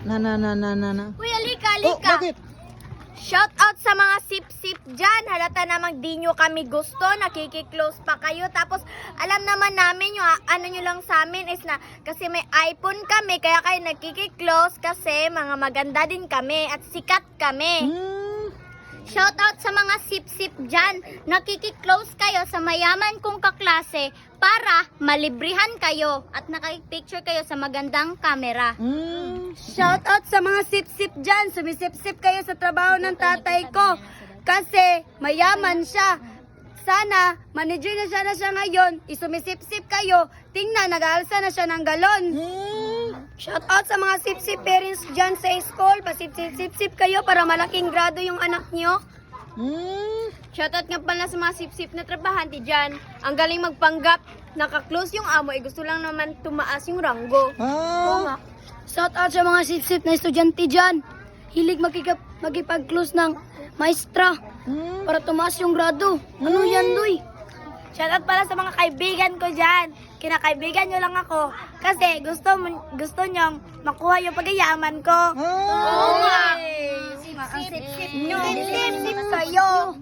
Na. Uy, alika. Oh, bakit? Shout out sa mga sip-sip dyan. Halata namang di nyo kami gusto. Nakikiklose pa kayo. Tapos, alam naman namin yung ano nyo lang sa amin is na kasi may iPhone kami. Kaya kayo nakikiklose kasi mga maganda din kami at sikat kami. Shout out sa mga sip-sip dyan. Nakikiklose kayo sa mayaman kong kaklase para malibrihan kayo at nakipicture kayo sa magandang kamera. Shout out sa mga sip-sip dyan. Sumisip-sip kayo sa trabaho ng tatay ko kasi mayaman siya. Sana, manager na siya ngayon. Isumisip-sip kayo. Tingnan, nag-aalsa na siya ng galon. Shout out sa mga sip-sip parents dyan sa school. Pasip-sip-sip kayo para malaking grado yung anak nyo. Shout out nga pala sa mga sip-sip na trabahante dyan. Ang galing magpanggap. Naka-close yung amo. Gusto lang naman tumaas yung ranggo. Shout out sa mga sip-sip na estudyante dyan. Hilig magipag-close ng maestra para tumaas yung grado. Ano yan, Luy? Shoutout pala sa mga kaibigan ko dyan. Kinakaibigan nyo lang ako. Kasi gusto nyong makuha yung pagyayaman ko. Oo nga. Ang sip-sip nyo. Sip-sip kayo.